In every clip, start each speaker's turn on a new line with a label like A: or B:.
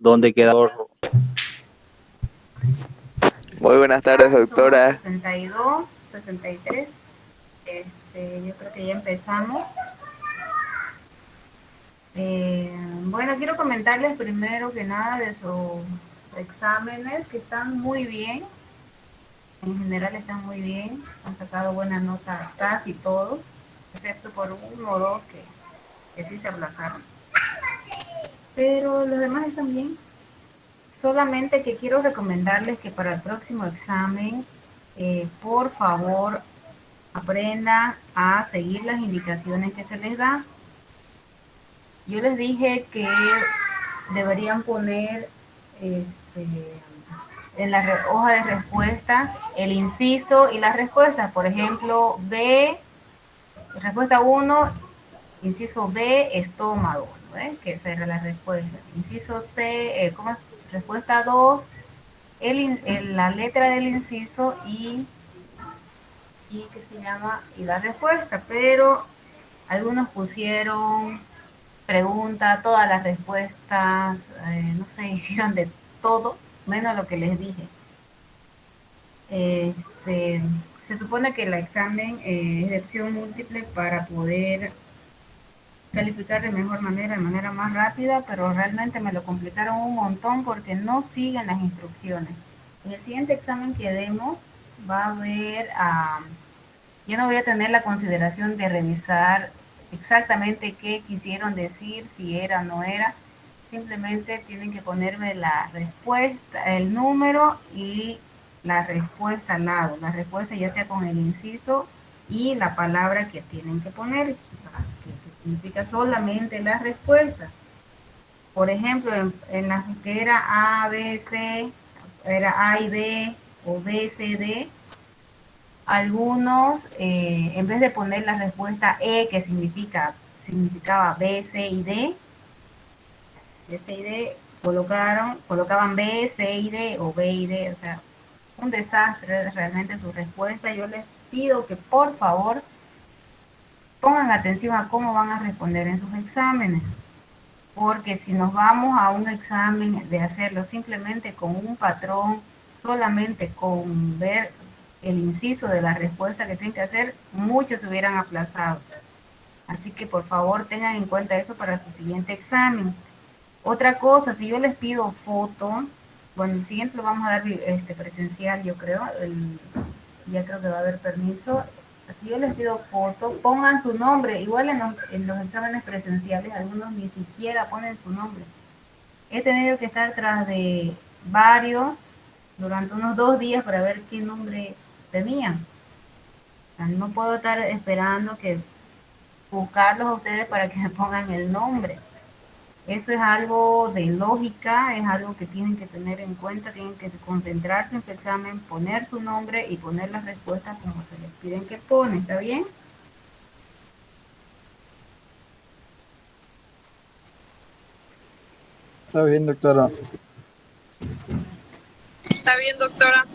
A: ¿Dónde queda?
B: Muy buenas tardes,
C: Somos
B: doctora.
C: 62, 63. Yo creo que ya empezamos. Bueno, quiero comentarles primero que nada de sus exámenes, que están muy bien. En general están muy bien. Han sacado buenas notas casi todos, excepto por uno o dos que sí se aplazaron. Pero los demás están bien. Solamente que quiero recomendarles que para el próximo examen, por favor, aprendan a seguir las indicaciones que se les da. Yo les dije que deberían poner en la hoja de respuesta el inciso y las respuestas. Por ejemplo, B, respuesta 1, inciso B, estómago, ¿no? Que esa era la respuesta. Inciso C, ¿cómo es? Respuesta 2, la letra del inciso y que se llama y la respuesta, pero algunos pusieron pregunta, todas las respuestas, no sé, hicieron de todo, menos lo que les dije. Este, Se supone que el examen es de opción múltiple para poder calificar de manera más rápida, pero realmente me lo complicaron un montón porque no siguen las instrucciones. En el siguiente examen que demos va a haber, yo no voy a tener la consideración de revisar exactamente qué quisieron decir, si era o no era, simplemente tienen que ponerme la respuesta, el número y la respuesta al lado, la respuesta ya sea con el inciso y la palabra que tienen que poner, que significa solamente la respuesta. Por ejemplo, en la que era A, B, C, era A y B o B, C, D, algunos, en vez de poner la respuesta E, que significaba B, C y D, C y D, colocaban B, C y D o B y D, o sea, un desastre realmente su respuesta. Yo les pido que por favor pongan atención a cómo van a responder en sus exámenes, porque si nos vamos a un examen de hacerlo simplemente con un patrón, solamente con ver el inciso de la respuesta que tienen que hacer, muchos se hubieran aplazado. Así que por favor tengan en cuenta eso para su siguiente examen. Otra cosa, si yo les pido foto, bueno, el siguiente lo vamos a dar presencial, yo creo, ya creo que va a haber permiso. Si yo les pido foto, pongan su nombre. Igual en los exámenes presenciales, algunos ni siquiera ponen su nombre. He tenido que estar tras de varios durante unos 2 días para ver qué nombre tenían. O sea, no puedo estar esperando que buscarlos a ustedes para que me pongan el nombre. Eso es algo de lógica, es algo que tienen que tener en cuenta, tienen que concentrarse en su examen, poner su nombre y poner las respuestas como se les piden que ponen, ¿está bien?
D: Está bien, doctora.
E: Está bien, doctora.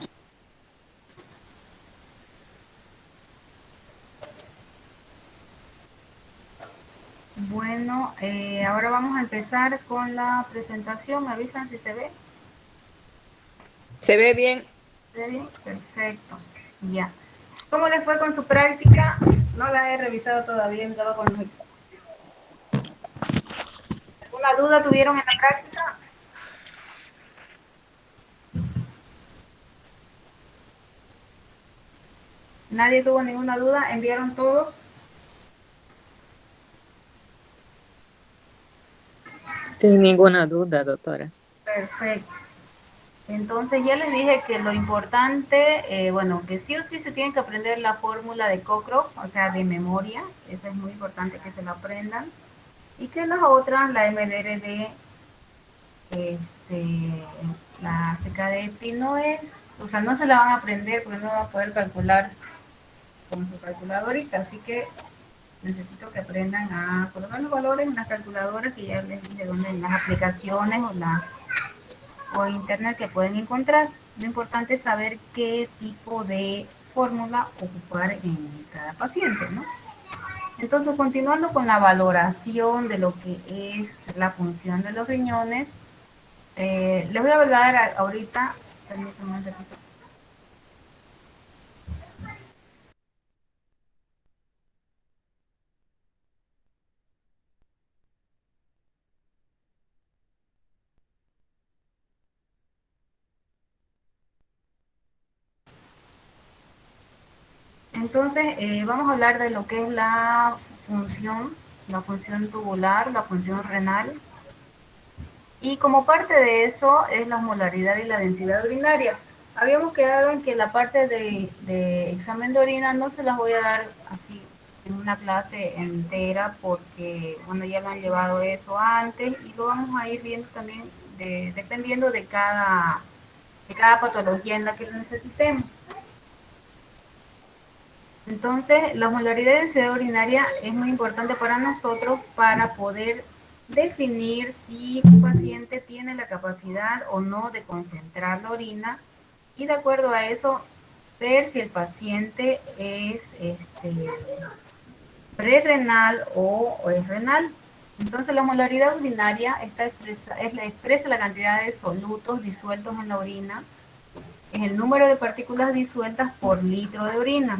C: Bueno, ahora vamos a empezar con la presentación. ¿Me avisan si se ve?
E: ¿Se ve bien?
C: ¿Se ve bien? Perfecto. Ya. ¿Cómo les fue con su práctica? No la he revisado todavía, estaba con los... ¿Alguna duda tuvieron en la práctica? ¿Nadie tuvo ninguna duda? ¿Enviaron todo?
F: Sin ninguna duda, doctora.
C: Perfecto. Entonces ya les dije que lo importante, bueno, que sí o sí se tienen que aprender la fórmula de Cockcroft, o sea, de memoria, eso es muy importante que se lo aprendan, y que las otras, la MDRD, este, la CKD, no es, o sea, no se la van a aprender porque no van a poder calcular con su calculadorita, así que necesito que aprendan a colocar los valores en las calculadoras que ya les dije donde en las aplicaciones o internet que pueden encontrar. Lo importante es saber qué tipo de fórmula ocupar en cada paciente, ¿no? Entonces, continuando con la valoración de lo que es la función de los riñones, Les voy a hablar ahorita. Permítanme un ratito. Entonces, vamos a hablar de lo que es la función tubular, la función renal. Y como parte de eso es la osmolaridad y la densidad urinaria. Habíamos quedado en que la parte de examen de orina no se las voy a dar así en una clase entera porque, bueno, ya lo han llevado eso antes y lo vamos a ir viendo también dependiendo de cada patología en la que lo necesitemos. Entonces, la osmolaridad de densidad urinaria es muy importante para nosotros para poder definir si un paciente tiene la capacidad o no de concentrar la orina y de acuerdo a eso ver si el paciente es prerrenal o es renal. Entonces la osmolaridad urinaria expresa la cantidad de solutos disueltos en la orina, es el número de partículas disueltas por litro de orina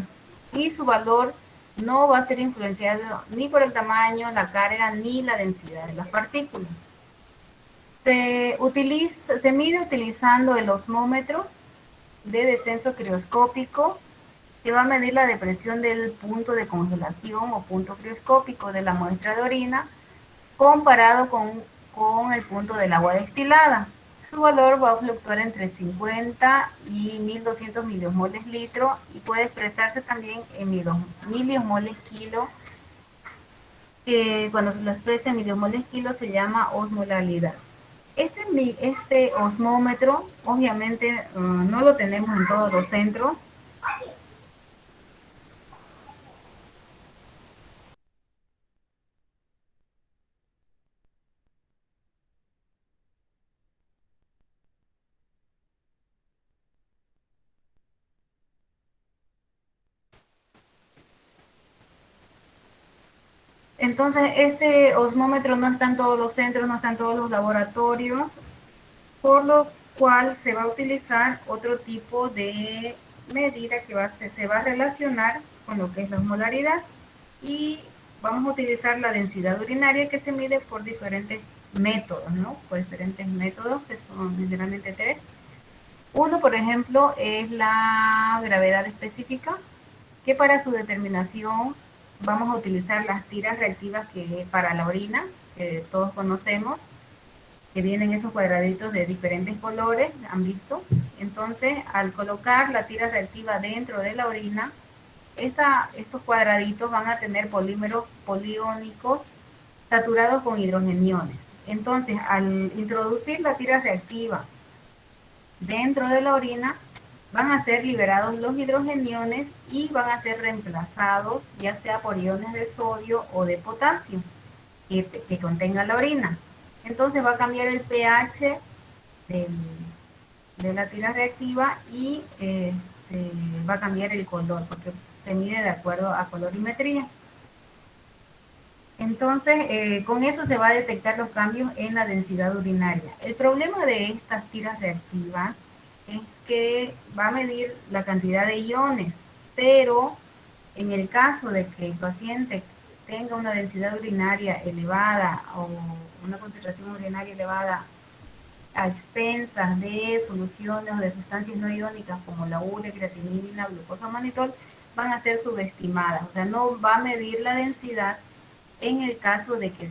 C: y su valor no va a ser influenciado ni por el tamaño, la carga ni la densidad de las partículas. Se mide utilizando el osmómetro de descenso crioscópico que va a medir la depresión del punto de congelación o punto crioscópico de la muestra de orina comparado con el punto del agua destilada. Su valor va a fluctuar entre 50 y 1200 miliomoles litro y puede expresarse también en miliomoles kilo. Cuando se lo expresa en miliomoles kilo se llama osmolaridad. Este osmómetro obviamente no lo tenemos en todos los centros. Entonces, este osmómetro no está en todos los centros, no está en todos los laboratorios, por lo cual se va a utilizar otro tipo de medida que se va a relacionar con lo que es la osmolaridad y vamos a utilizar la densidad urinaria que se mide por diferentes métodos, ¿no? Por diferentes métodos que son generalmente tres. Uno, por ejemplo, es la gravedad específica, que para su determinación vamos a utilizar las tiras reactivas que para la orina, que todos conocemos, que vienen esos cuadraditos de diferentes colores, ¿han visto? Entonces, al colocar la tira reactiva dentro de la orina, estos cuadraditos van a tener polímeros poliónicos saturados con hidrogeniones. Entonces, al introducir la tira reactiva dentro de la orina, van a ser liberados los hidrogeniones y van a ser reemplazados ya sea por iones de sodio o de potasio que contenga la orina. Entonces va a cambiar el pH de la tira reactiva y va a cambiar el color porque se mide de acuerdo a colorimetría. Entonces, con eso se va a detectar los cambios en la densidad urinaria. El problema de estas tiras reactivas es que va a medir la cantidad de iones, pero en el caso de que el paciente tenga una densidad urinaria elevada o una concentración urinaria elevada a expensas de soluciones o de sustancias no iónicas como la urea, creatinina, glucosa, manitol, van a ser subestimadas. O sea, no va a medir la densidad en el caso de que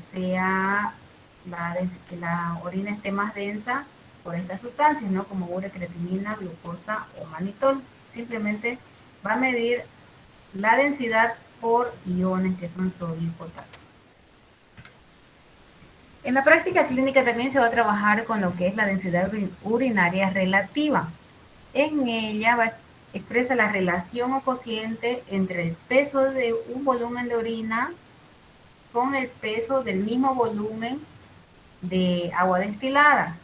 C: que la orina esté más densa por estas sustancias, ¿no? Como urea, creatinina, glucosa o manitol. Simplemente va a medir la densidad por iones que son sodio y potasio. En la práctica clínica también se va a trabajar con lo que es la densidad urinaria relativa. En ella expresa la relación o cociente entre el peso de un volumen de orina con el peso del mismo volumen de agua destilada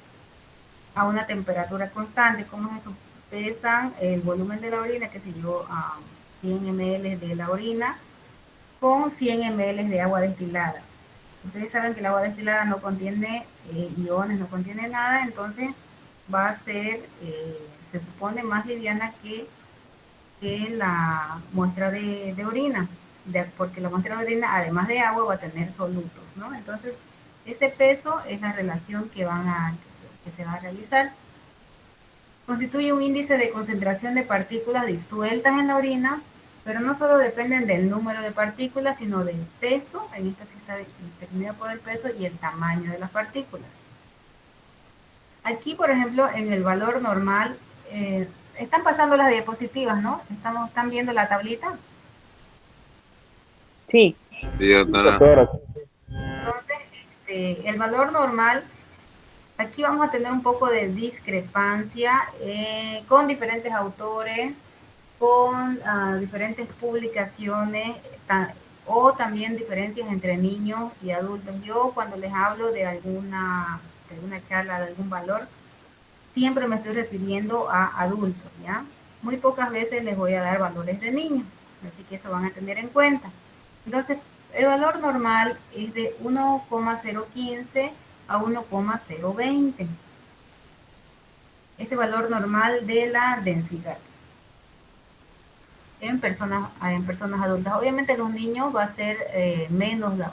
C: a una temperatura constante. ¿Cómo es eso? Pesan el volumen de la orina, que se yo, a 100 ml de la orina con 100 ml de agua destilada. Ustedes saben que el agua destilada no contiene iones, no contiene nada, entonces va a ser, se supone, más liviana que la muestra de orina, porque la muestra de orina, además de agua, va a tener solutos, ¿no? Entonces, ese peso es la relación que se va a realizar. Constituye un índice de concentración de partículas disueltas en la orina, pero no solo dependen del número de partículas, sino del peso, en esta sí está determinado por el peso y el tamaño de las partículas. Aquí, por ejemplo, en el valor normal, están pasando las diapositivas, ¿no? ¿Están viendo la tablita?
F: Sí,
A: Sí, doctora.
C: Entonces, el valor normal, aquí vamos a tener un poco de discrepancia con diferentes autores, con diferentes publicaciones o también diferencias entre niños y adultos. Yo cuando les hablo de alguna charla, de algún valor, siempre me estoy refiriendo a adultos, ¿ya? Muy pocas veces les voy a dar valores de niños, así que eso van a tener en cuenta. Entonces, el valor normal es de 1,015 a 1,020. Este valor normal de la densidad en personas adultas. Obviamente los niños va a ser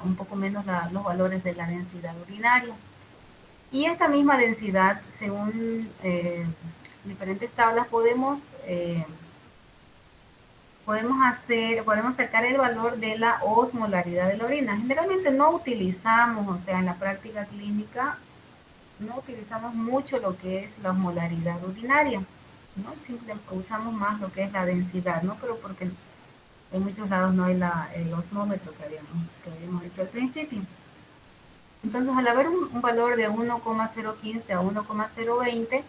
C: un poco menos los valores de la densidad urinaria. Y esta misma densidad, según diferentes tablas, podemos sacar el valor de la osmolaridad de la orina. Generalmente no utilizamos, o sea, en la práctica clínica, no utilizamos mucho lo que es la osmolaridad urinaria, ¿no? Simplemente usamos más lo que es la densidad, ¿no? Pero porque en muchos lados no hay el osmómetro que habíamos dicho al principio. Entonces, al haber un valor de 1,015 a 1,020,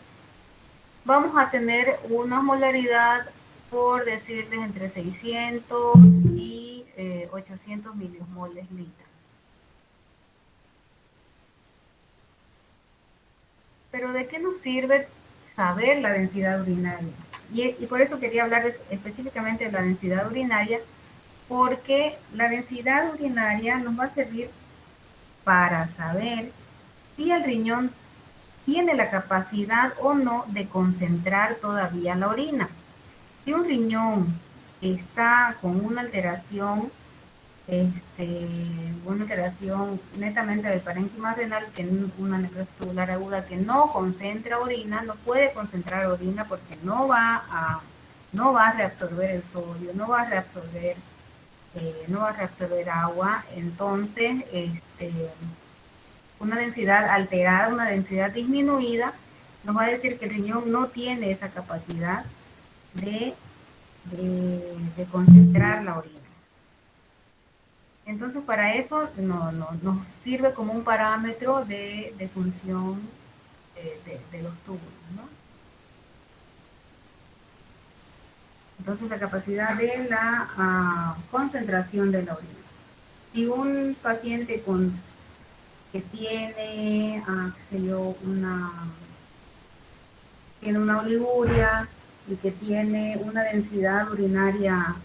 C: vamos a tener una osmolaridad, por decirles, entre 600 y 800 miliosmoles litro. Pero ¿de qué nos sirve saber la densidad urinaria? Y por eso quería hablar específicamente de la densidad urinaria, porque la densidad urinaria nos va a servir para saber si el riñón tiene la capacidad o no de concentrar todavía la orina. Si un riñón está con una alteración netamente del parénquima renal, que es una necrosis tubular aguda que no concentra orina, no puede concentrar orina porque no va a reabsorber el sodio, no va a reabsorber agua. Entonces, una densidad alterada, una densidad disminuida, nos va a decir que el riñón no tiene esa capacidad de concentrar la orina. Entonces, para eso nos sirve como un parámetro de función de los túbulos, ¿no? Entonces, la capacidad de la concentración de la orina. Si un paciente que tiene, tiene una oliguria y que tiene una densidad urinaria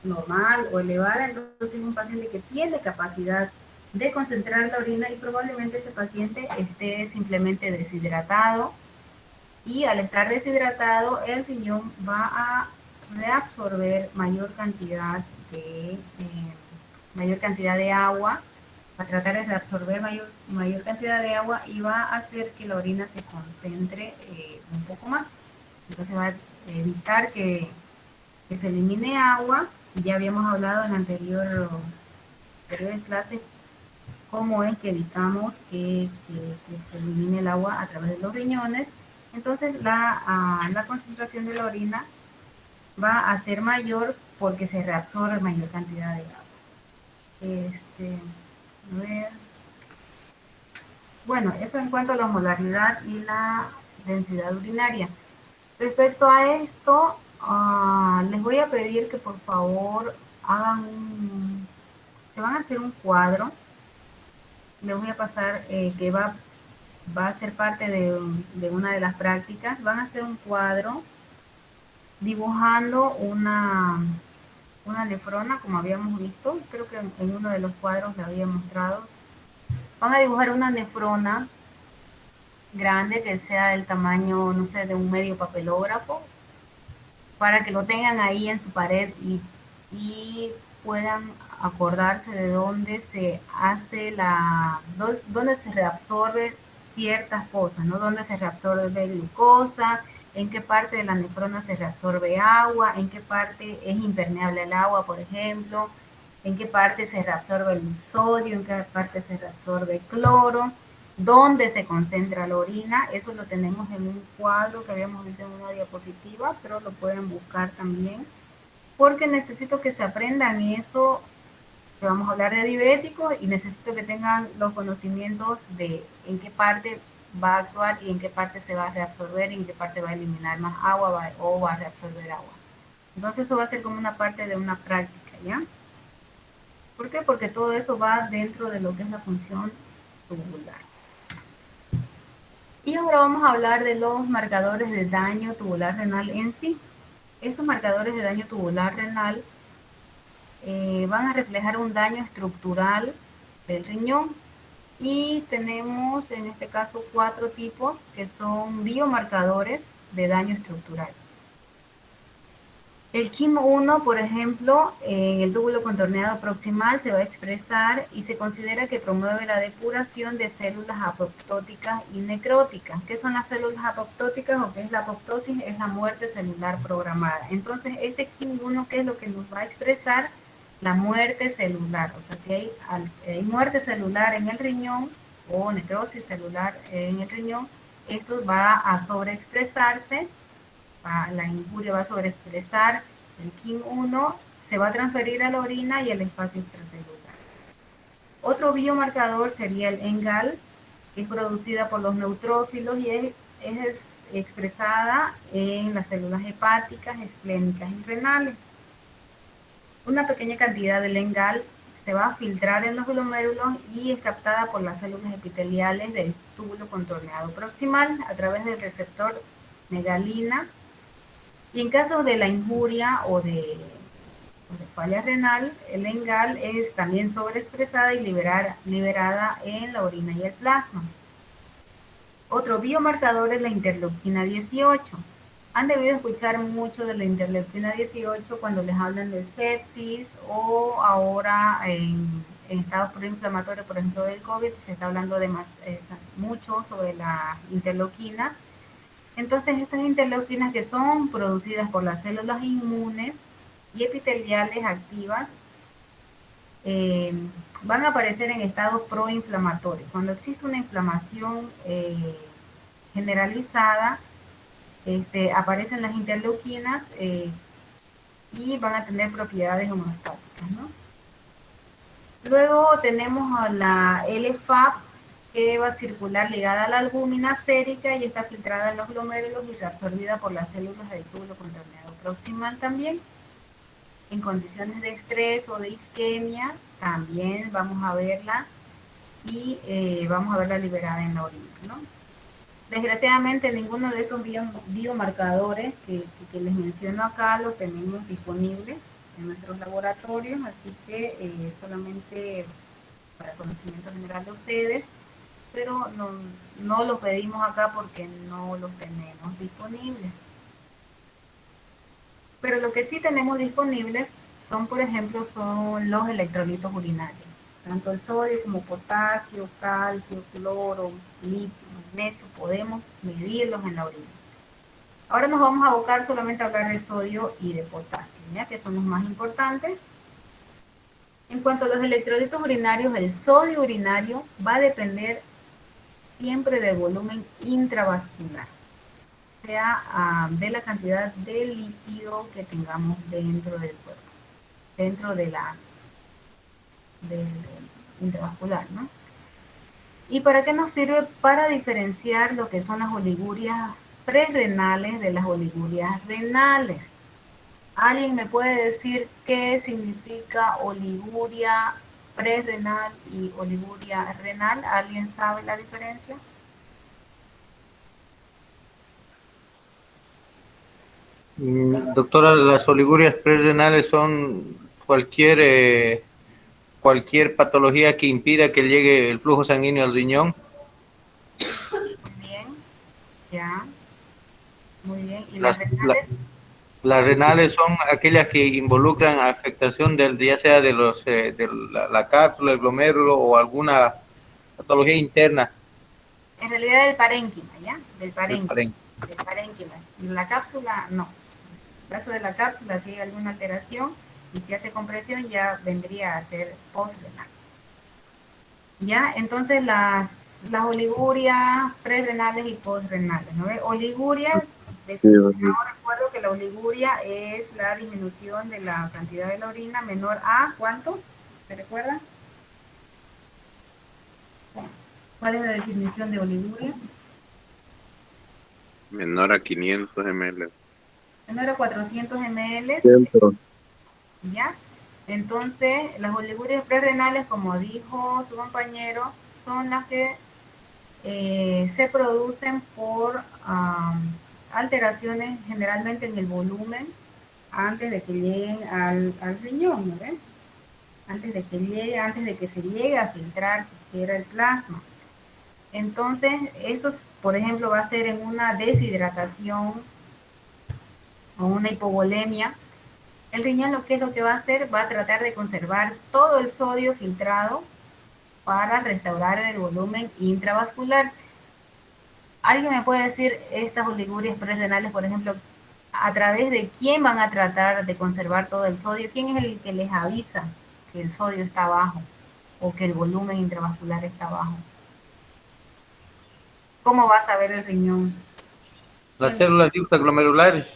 C: normal o elevada, entonces es un paciente que tiene capacidad de concentrar la orina y probablemente ese paciente esté simplemente deshidratado, y al estar deshidratado el riñón va a reabsorber mayor cantidad de agua, va a tratar de reabsorber mayor cantidad de agua y va a hacer que la orina se concentre un poco más. Entonces va a evitar que se elimine agua. Ya habíamos hablado en anteriores clases cómo es que evitamos que se elimine el agua a través de los riñones. Entonces la concentración de la orina va a ser mayor porque se reabsorbe mayor cantidad de agua. A ver. Bueno, eso en cuanto a la molaridad y la densidad urinaria. Respecto a esto, les voy a pedir que por favor se van a hacer un cuadro. Les voy a pasar que va a ser parte de una de las prácticas. Van a hacer un cuadro dibujando una nefrona, como habíamos visto, creo que en uno de los cuadros le había mostrado. Van a dibujar una nefrona grande que sea del tamaño, no sé, de un medio papelógrafo, para que lo tengan ahí en su pared y puedan acordarse de dónde se hace dónde se reabsorbe ciertas cosas, ¿no? Dónde se reabsorbe glucosa, en qué parte de la nefrona se reabsorbe agua, en qué parte es impermeable al agua, por ejemplo, en qué parte se reabsorbe el sodio, en qué parte se reabsorbe el cloro, dónde se concentra la orina. Eso lo tenemos en un cuadro que habíamos visto en una diapositiva, pero lo pueden buscar también, porque necesito que se aprendan eso, que vamos a hablar de diuréticos, y necesito que tengan los conocimientos de en qué parte va a actuar y en qué parte se va a reabsorber y en qué parte va a eliminar más agua o va a reabsorber agua. Entonces eso va a ser como una parte de una práctica, ¿ya? ¿Por qué? Porque todo eso va dentro de lo que es la función tubular. Y ahora vamos a hablar de los marcadores de daño tubular renal en sí. Estos marcadores de daño tubular renal van a reflejar un daño estructural del riñón, y tenemos en este caso 4 tipos que son biomarcadores de daño estructural. El KIM1, por ejemplo, en el túbulo contorneado proximal se va a expresar y se considera que promueve la depuración de células apoptóticas y necróticas. ¿Qué son las células apoptóticas o qué es la apoptosis? Es la muerte celular programada. Entonces, este KIM1, ¿qué es lo que nos va a expresar? La muerte celular. O sea, si hay muerte celular en el riñón o necrosis celular en el riñón, esto va a sobreexpresarse. La injuria va a sobreexpresar el KIM1, se va a transferir a la orina y al espacio extracelular. Otro biomarcador sería el ENGAL, que es producida por los neutrófilos y es expresada en las células hepáticas, esplénicas y renales. Una pequeña cantidad del ENGAL se va a filtrar en los glomérulos y es captada por las células epiteliales del túbulo contorneado proximal a través del receptor megalina. Y en caso de la injuria o de falla renal, el ENGAL es también sobreexpresada y liberada en la orina y el plasma. Otro biomarcador es la interleuquina 18. Han debido escuchar mucho de la interleuquina 18 cuando les hablan de sepsis, o ahora en estados proinflamatorios, por ejemplo del COVID, se está hablando mucho sobre las interleuquinas. Entonces, estas interleuquinas, que son producidas por las células inmunes y epiteliales activas, van a aparecer en estados proinflamatorios. Cuando existe una inflamación generalizada, aparecen las interleuquinas y van a tener propiedades homeostáticas, ¿no? Luego tenemos a la LFAP, que va a circular ligada a la albúmina sérica y está filtrada en los glomérulos y reabsorbida por las células del túbulo contorneado proximal también. En condiciones de estrés o de isquemia también vamos a verla, y vamos a verla liberada en la orina, ¿no? Desgraciadamente ninguno de estos biomarcadores que les menciono acá los tenemos disponibles en nuestros laboratorios, así que solamente para conocimiento general de ustedes, pero no los pedimos acá porque no los tenemos disponibles. Pero lo que sí tenemos disponibles son, por ejemplo, son los electrolitos urinarios, tanto el sodio como potasio, calcio, cloro, litio, magnesio, podemos medirlos en la orina. Ahora nos vamos a abocar solamente a hablar de sodio y de potasio, ¿ya? Que son los más importantes. En cuanto a los electrolitos urinarios, el sodio urinario va a depender siempre del volumen intravascular, o sea, de la cantidad de líquido que tengamos dentro del cuerpo, dentro del intravascular, ¿no? ¿Y para qué nos sirve? Para diferenciar lo que son las oligurias prerrenales de las oligurias renales. ¿Alguien me puede decir qué significa oliguria prerrenal y oliguria renal? ¿Alguien sabe la diferencia?
A: Doctora, las oligurias prerrenales son cualquier patología que impida que llegue el flujo sanguíneo al riñón.
C: Muy bien, ya, muy bien. ¿Y las
A: Las, la-
C: renales?
A: las renales son aquellas que involucran afectación ya sea de la cápsula, el glomérulo o alguna patología interna
C: En realidad del parénquima, ¿ya? Del
A: del
C: parénquima.
A: parénquima.
C: Del parénquima. La cápsula, no. En caso de la cápsula, si hay alguna alteración y si hace compresión, ya vendría a ser postrenal. Ya, entonces las oligurias prerrenales y postrenales, ¿no? Oliguria, no recuerdo que la oliguria es la disminución de la cantidad de la orina menor a, ¿cuánto? ¿Se recuerda? ¿Cuál es la definición de oliguria?
D: Menor a 500 ml.
C: Menor a 400 ml,
D: Ciento.
C: ¿ya? Entonces, las oligurias prerrenales, como dijo su compañero, son las que se producen por alteraciones generalmente en el volumen antes de que lleguen al riñón, ¿no ven? Antes de que se llegue a filtrar siquiera el plasma. Entonces, esto, por ejemplo, va a ser en una deshidratación o una hipovolemia. El riñón lo que es lo que va a hacer, va a tratar de conservar todo el sodio filtrado para restaurar el volumen intravascular. ¿Alguien me puede decir estas oligurias prerrenales, por ejemplo, a través de quién van a tratar de conservar todo el sodio? ¿Quién es el que les avisa que el sodio está bajo o que el volumen intravascular está bajo? ¿Cómo va a saber el riñón?
A: Las células juxtaglomerulares.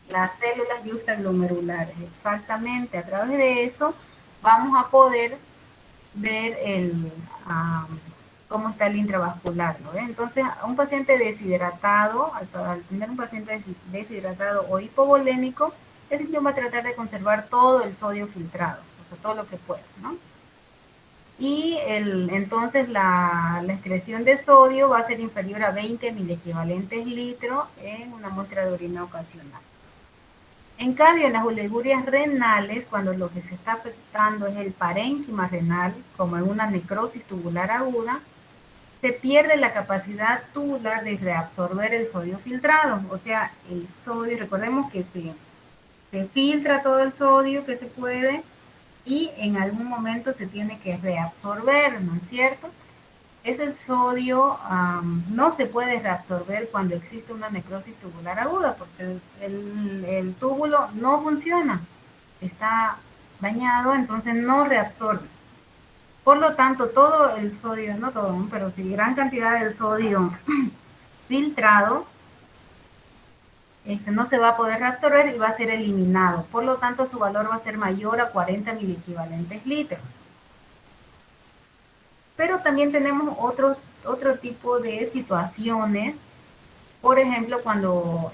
C: Las células juxtaglomerulares, exactamente. A través de eso vamos a poder ver cómo está el intravascular, ¿no? Entonces, a un paciente deshidratado, al tener un paciente deshidratado o hipovolémico, el riñón va a tratar de conservar todo el sodio filtrado, o sea, todo lo que pueda, ¿no? Y entonces la excreción de sodio va a ser inferior a 20 miliequivalentes litros en una muestra de orina ocasional. En cambio, en las oligurias renales, cuando lo que se está afectando es el parénquima renal, como en una necrosis tubular aguda, se pierde la capacidad tubular de reabsorber el sodio filtrado. O sea, el sodio, recordemos que se filtra todo el sodio que se puede y en algún momento se tiene que reabsorber, ¿no es cierto? Ese sodio no se puede reabsorber cuando existe una necrosis tubular aguda, porque el túbulo no funciona, está dañado, entonces no reabsorbe. Por lo tanto, todo el sodio, no todo, pero sí gran cantidad del sodio filtrado, no se va a poder reabsorber y va a ser eliminado. Por lo tanto, su valor va a ser mayor a 40 miliequivalentes litros. Pero también tenemos otro tipo de situaciones, por ejemplo,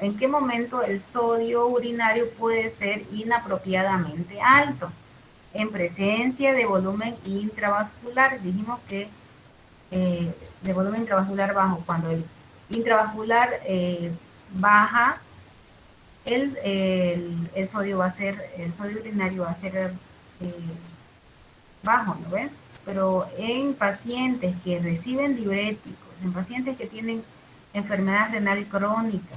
C: en qué momento el sodio urinario puede ser inapropiadamente alto, en presencia de volumen intravascular. Dijimos que de volumen intravascular bajo, cuando el intravascular baja, el sodio urinario va a ser bajo, ¿no ves? Pero en pacientes que reciben diuréticos, en pacientes que tienen enfermedad renal crónica,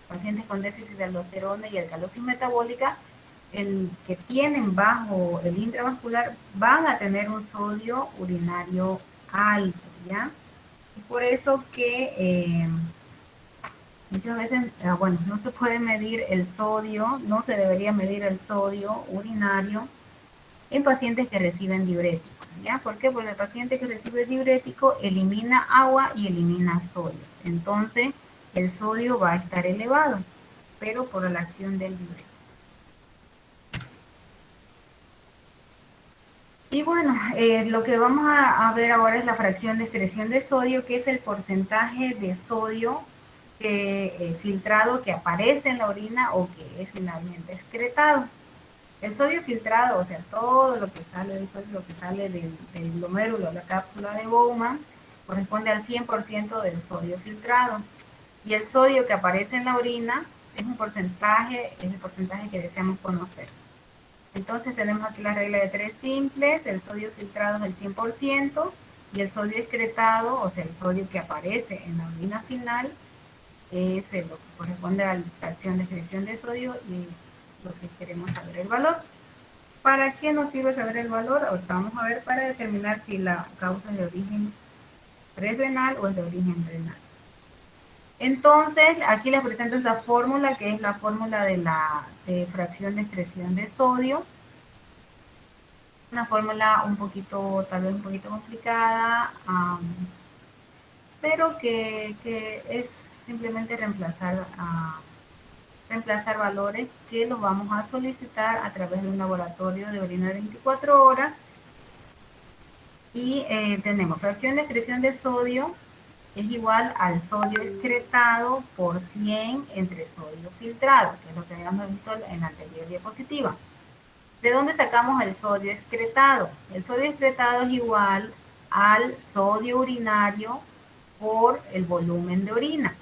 C: pacientes con déficit de aldosterona y alcalosis metabólica, el que tienen bajo el intravascular van a tener un sodio urinario alto, ¿ya? Y por eso que muchas veces, bueno, no se puede medir el sodio, no se debería medir el sodio urinario en pacientes que reciben diuréticos, ¿ya? ¿Por qué? Porque el paciente que recibe diurético elimina agua y elimina sodio. Entonces, el sodio va a estar elevado, pero por la acción del diurético. Y bueno, lo que vamos a ver ahora es la fracción de excreción de sodio, que es el porcentaje de sodio filtrado que aparece en la orina o que es finalmente excretado. El sodio filtrado, o sea, todo lo que sale del glomérulo, la cápsula de Bowman, corresponde al 100% del sodio filtrado. Y el sodio que aparece en la orina es un porcentaje, es el porcentaje que deseamos conocer. Entonces tenemos aquí la regla de 3 simples, el sodio filtrado es el 100% y el sodio excretado, o sea, el sodio que aparece en la orina final, es lo que corresponde a la fracción de excreción de sodio y lo que queremos saber el valor. ¿Para qué nos sirve saber el valor? Ahorita vamos a ver para determinar si la causa es de origen renal o es de origen renal. Entonces, aquí les presento esta fórmula, que es la fórmula de la fracción de excreción de sodio. Una fórmula un poquito, tal vez un poquito complicada, pero que es simplemente reemplazar valores que los vamos a solicitar a través de un laboratorio de orina de 24 horas. Y tenemos fracción de excreción de sodio es igual al sodio excretado por 100 entre sodio filtrado, que es lo que habíamos visto en la anterior diapositiva. ¿De dónde sacamos el sodio excretado? El sodio excretado es igual al sodio urinario por el volumen de orina.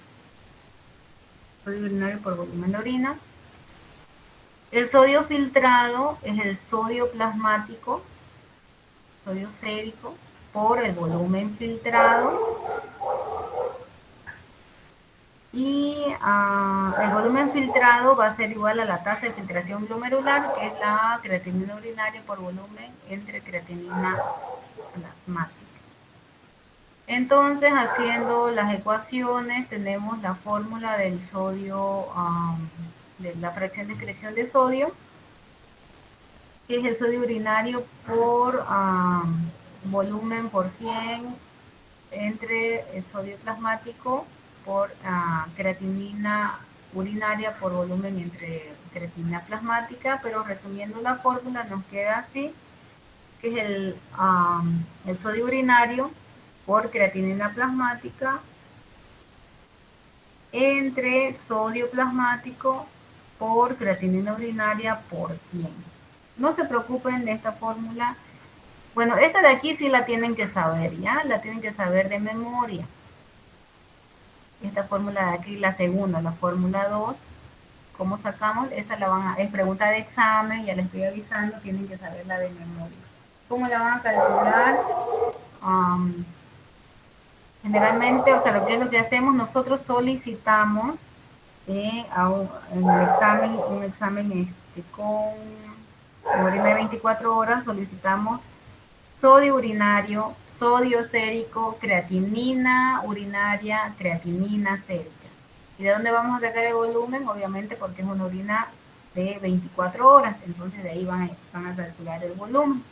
C: Sodio urinario por volumen de orina. El sodio filtrado es el sodio plasmático, sodio sérico, por el volumen filtrado. Y el volumen filtrado va a ser igual a la tasa de filtración glomerular, que es la creatinina urinaria por volumen entre creatinina plasmática. Entonces, haciendo las ecuaciones, tenemos la fórmula del sodio, de la fracción de excreción de sodio, que es el sodio urinario por volumen por 100 entre el sodio plasmático por creatinina urinaria por volumen entre creatinina plasmática, pero resumiendo la fórmula nos queda así, que es el sodio urinario por creatinina plasmática entre sodio plasmático por creatinina urinaria por 100. No se preocupen de esta fórmula. Bueno, esta de aquí sí la tienen que saber, ¿ya? La tienen que saber de memoria. Esta fórmula de aquí, la segunda, la fórmula 2, ¿cómo sacamos? Esa es pregunta de examen, ya les estoy avisando, tienen que saberla de memoria. ¿Cómo la van a calcular? Generalmente, o sea, lo que es lo que hacemos, nosotros solicitamos un examen con orina de 24 horas, solicitamos sodio urinario, sodio sérico, creatinina urinaria, creatinina sérica. ¿Y de dónde vamos a sacar el volumen? Obviamente porque es una orina de 24 horas, entonces de ahí van a calcular el volumen.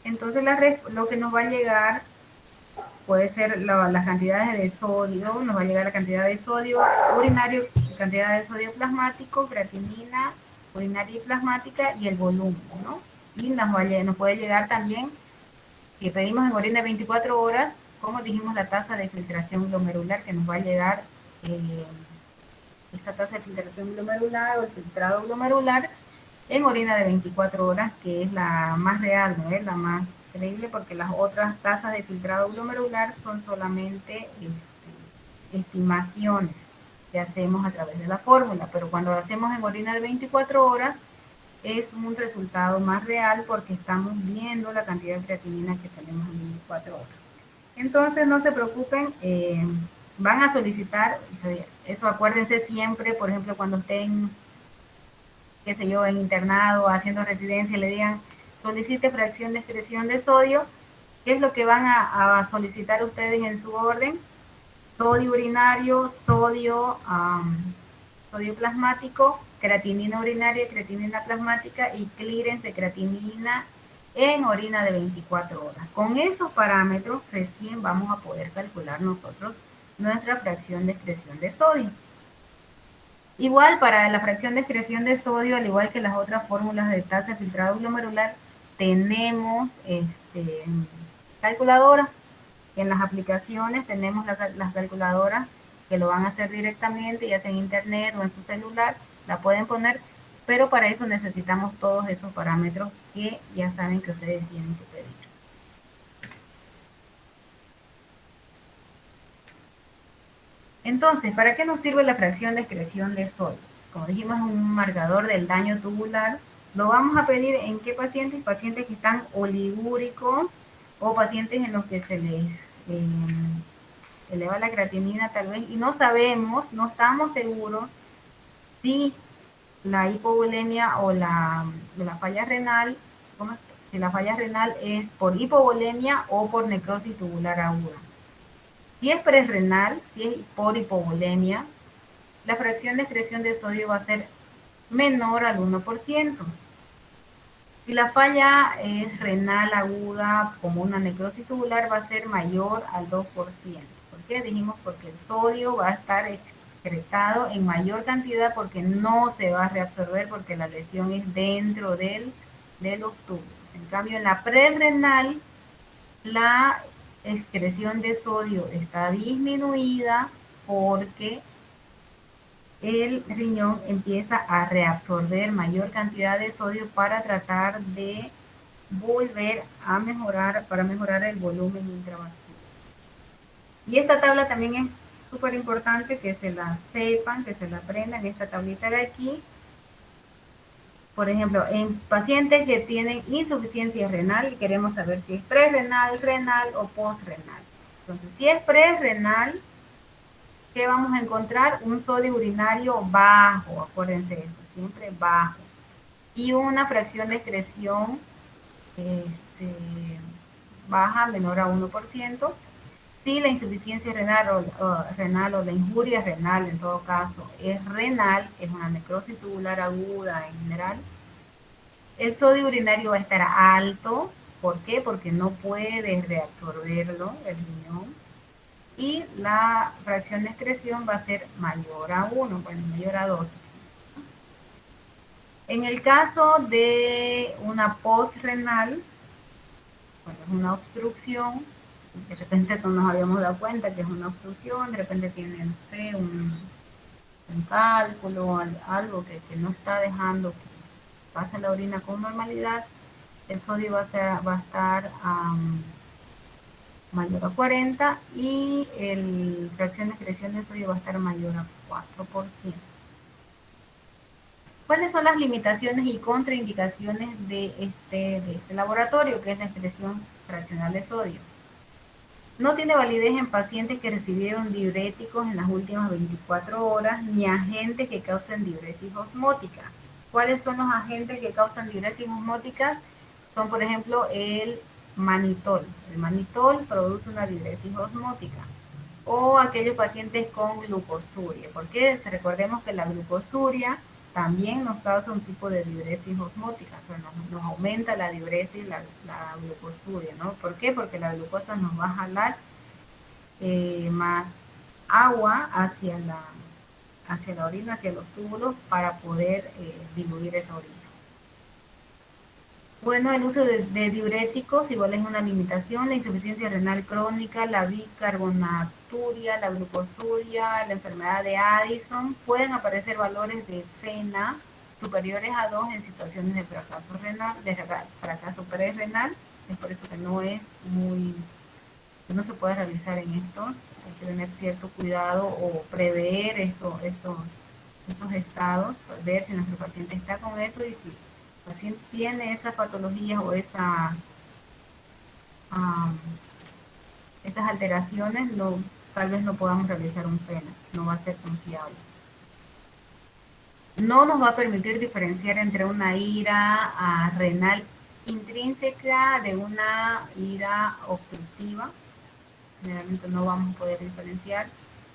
C: Entonces lo que nos va a llegar puede ser las cantidades de sodio, nos va a llegar la cantidad de sodio urinario, cantidad de sodio plasmático, creatinina urinaria y plasmática y el volumen, ¿no? Y nos puede llegar también, si pedimos en orina de 24 horas, como dijimos, la tasa de filtración glomerular, que nos va a llegar esta tasa de filtración glomerular o el filtrado glomerular en orina de 24 horas, que es la más real, ¿no? Es la más creíble, porque las otras tasas de filtrado glomerular son solamente estimaciones que hacemos a través de la fórmula, pero cuando lo hacemos en orina de 24 horas es un resultado más real porque estamos viendo la cantidad de creatinina que tenemos en 24 horas. Entonces no se preocupen, van a solicitar, eso acuérdense siempre, por ejemplo, cuando estén, qué sé yo, en internado, haciendo residencia, le digan, solicite fracción de excreción de sodio. ¿Qué es lo que van a solicitar ustedes en su orden? Sodio urinario, sodio plasmático, creatinina urinaria, creatinina plasmática y clearance de creatinina en orina de 24 horas. Con esos parámetros recién vamos a poder calcular nosotros nuestra fracción de excreción de sodio. Igual para la fracción de excreción de sodio, al igual que las otras fórmulas de tasa de filtrado glomerular, tenemos calculadoras. En las aplicaciones tenemos las calculadoras que lo van a hacer directamente, ya sea en internet o en su celular, la pueden poner, pero para eso necesitamos todos esos parámetros que ya saben que ustedes tienen que pedir. Entonces, ¿para qué nos sirve la fracción de excreción de sodio? como dijimos, es un marcador del daño tubular. Lo vamos a pedir en qué pacientes, pacientes que están oligúricos o pacientes en los que se les eleva la creatinina tal vez, y no sabemos, no estamos seguros si la hipovolemia o la falla renal, si la falla renal es por hipovolemia o por necrosis tubular aguda. Si es prerrenal, si es por hipovolemia, la fracción de excreción de sodio va a ser menor al 1%. Si la falla es renal aguda como una necrosis tubular, va a ser mayor al 2%. ¿Por qué? Dijimos porque el sodio va a estar excretado en mayor cantidad porque no se va a reabsorber porque la lesión es dentro de los tubos. En cambio, en la prerrenal, la excreción de sodio está disminuida porque el riñón empieza a reabsorber mayor cantidad de sodio para tratar de volver a mejorar, para mejorar el volumen intravascular. Y esta tabla también es súper importante que se la sepan, que se la aprendan, esta tablita de aquí. Por ejemplo, en pacientes que tienen insuficiencia renal, queremos saber si es prerrenal, renal o postrenal. Entonces, si es prerrenal, ¿qué vamos a encontrar? Un sodio urinario bajo, acuérdense de eso, siempre bajo. Y una fracción de excreción baja, menor a 1%. Si la insuficiencia renal o la injuria renal, en todo caso, es renal, es una necrosis tubular aguda en general, el sodio urinario va a estar alto. ¿Por qué? Porque no puede reabsorberlo el riñón. Y la fracción de excreción va a ser mayor a 1, bueno, mayor a 2. En el caso de una postrenal, cuando es una obstrucción, de repente no nos habíamos dado cuenta que es una obstrucción, de repente tiene, no sé, un cálculo, algo que no está dejando que pase la orina con normalidad, el sodio va a estar mayor a 40 y la fracción de excreción de sodio va a estar mayor a 4%. ¿Cuáles son las limitaciones y contraindicaciones de este laboratorio, que es la excreción fraccional de sodio? No tiene validez en pacientes que recibieron diuréticos en las últimas 24 horas, ni agentes que causen diuresis osmótica. ¿Cuáles son los agentes que causan diuresis osmótica? Son, por ejemplo, el manitol. El manitol produce una diuresis osmótica. O aquellos pacientes con glucosuria. Porque recordemos que la glucosuria también nos causa un tipo de diuresis osmótica. O sea, nos aumenta la diuresis, la glucosuria, ¿no? ¿Por qué? Porque la glucosa nos va a jalar más agua hacia la orina, hacia los túbulos, para poder diluir esa orina. Bueno, el uso de diuréticos igual es una limitación, la insuficiencia renal crónica, la bicarbonaturia, la glucosuria, la enfermedad de Addison, pueden aparecer valores de FeNA superiores a 2 en situaciones de fracaso renal, de fracaso prerrenal, es por eso que no se puede realizar en esto, hay que tener cierto cuidado o prever estos estados, ver si nuestro paciente está con eso y si el paciente tiene esas patologías o esas alteraciones, tal vez no podamos realizar un FeNA, no va a ser confiable. No nos va a permitir diferenciar entre una ira renal intrínseca de una ira obstructiva. Generalmente no vamos a poder diferenciar.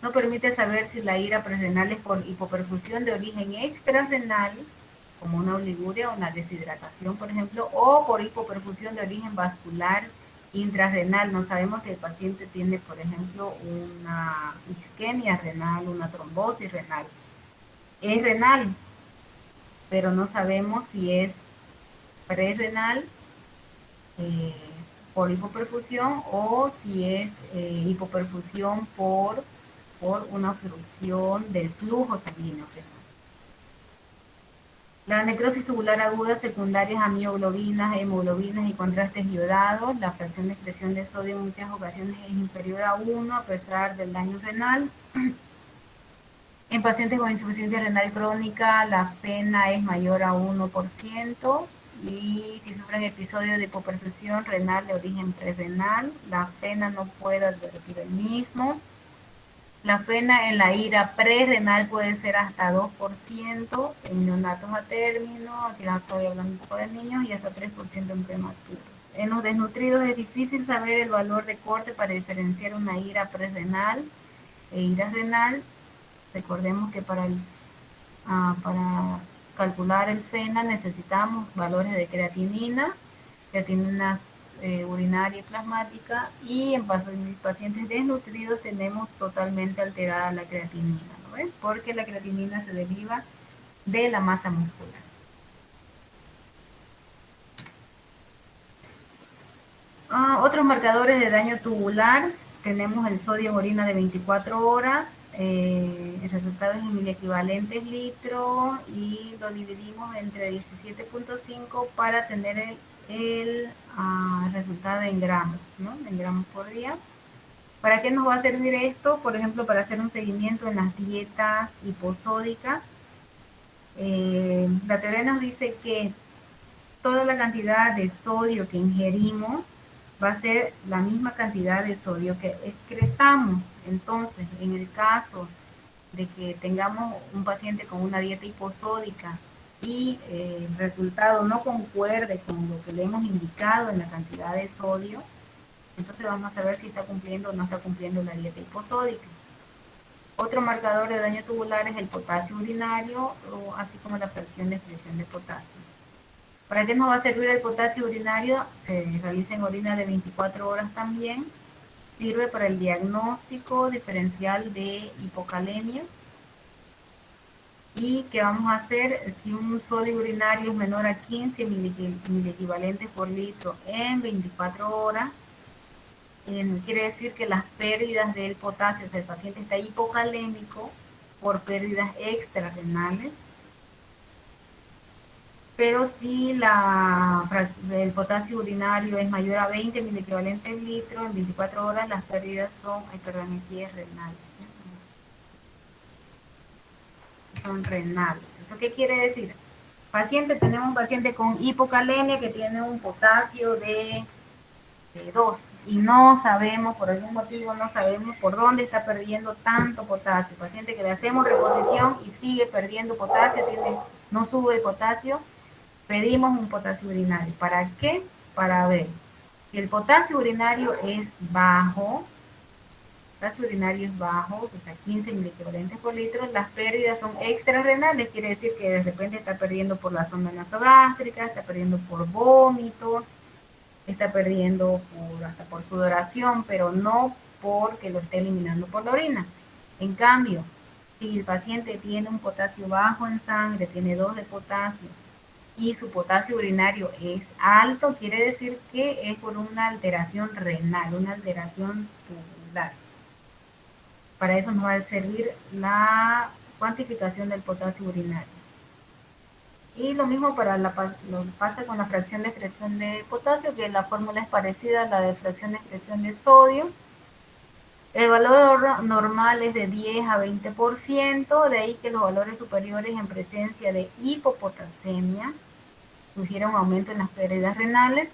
C: No permite saber si la ira prerrenal es por hipoperfusión de origen extrarrenal, como una oliguria o una deshidratación, por ejemplo, o por hipoperfusión de origen vascular intrarrenal. No sabemos si el paciente tiene, por ejemplo, una isquemia renal, una trombosis renal. Es renal, pero no sabemos si es prerrenal por hipoperfusión o si es hipoperfusión por una obstrucción del flujo sanguíneo. La necrosis tubular aguda secundaria a mioglobinas, hemoglobinas y contrastes iodados. La fracción de excreción de sodio en muchas ocasiones es inferior a 1 a pesar del daño renal. En pacientes con insuficiencia renal crónica, la pena es mayor a 1%, y si sufren episodios de hipoperfusión renal de origen prerrenal, la pena no puede advertir el mismo. La pena en la ira prerrenal puede ser hasta 2% en neonatos a término, aquí estoy hablando un poco de niños, y hasta 3% en prematuros. En los desnutridos es difícil saber el valor de corte para diferenciar una ira prerrenal e ira renal. Recordemos que para calcular el FENA necesitamos valores de creatinina urinaria y plasmática, y en pacientes desnutridos tenemos totalmente alterada la creatinina, ¿no ves? Porque la creatinina se deriva de la masa muscular. Otros marcadores de daño tubular, tenemos el sodio en orina de 24 horas, el resultado es en miliequivalentes litro, y lo dividimos entre 17.5 para tener el resultado en gramos, ¿no? En gramos por día. ¿Para qué nos va a servir esto? Por ejemplo, para hacer un seguimiento en las dietas hiposódicas. La teoría nos dice que toda la cantidad de sodio que ingerimos va a ser la misma cantidad de sodio que excretamos. Entonces, en el caso de que tengamos un paciente con una dieta hiposódica y el resultado no concuerde con lo que le hemos indicado en la cantidad de sodio, entonces vamos a saber si está cumpliendo o no está cumpliendo la dieta hiposódica. Otro marcador de daño tubular es el potasio urinario, así como la fracción de excreción de potasio. ¿Para qué nos va a servir el potasio urinario? Se realiza en orina de 24 horas también. Sirve para el diagnóstico diferencial de hipocalemia. ¿Y qué vamos a hacer? Si un sodio urinario es menor a 15 miliequivalentes por litro en 24 horas, quiere decir que las pérdidas del potasio, o sea, el paciente está hipocalémico por pérdidas extrarrenales. Pero si el potasio urinario es mayor a 20 miliequivalentes litro en 24 horas, las pérdidas son, aquí es renales. Son renales. ¿Eso qué quiere decir? Tenemos un paciente con hipocalemia que tiene un potasio de 2, y no sabemos, por algún motivo no sabemos por dónde está perdiendo tanto potasio. Paciente que le hacemos reposición y sigue perdiendo potasio, no sube el potasio, pedimos un potasio urinario. ¿Para qué? Para ver si el potasio urinario es bajo, hasta 15 miliequivalentes por litro, las pérdidas son extrarrenales, quiere decir que de repente está perdiendo por la sonda nasogástrica, está perdiendo por vómitos, está perdiendo hasta por sudoración, pero no porque lo esté eliminando por la orina. En cambio, si el paciente tiene un potasio bajo en sangre, tiene 2 de potasio, y su potasio urinario es alto, quiere decir que es por una alteración renal, una alteración tubular. Para eso nos va a servir la cuantificación del potasio urinario. Y lo mismo pasa con la fracción de excreción de potasio, que la fórmula es parecida a la de fracción de excreción de sodio. El valor normal es de 10 a 20%, de ahí que los valores superiores en presencia de hipopotasemia sugieren un aumento en las pérdidas renales.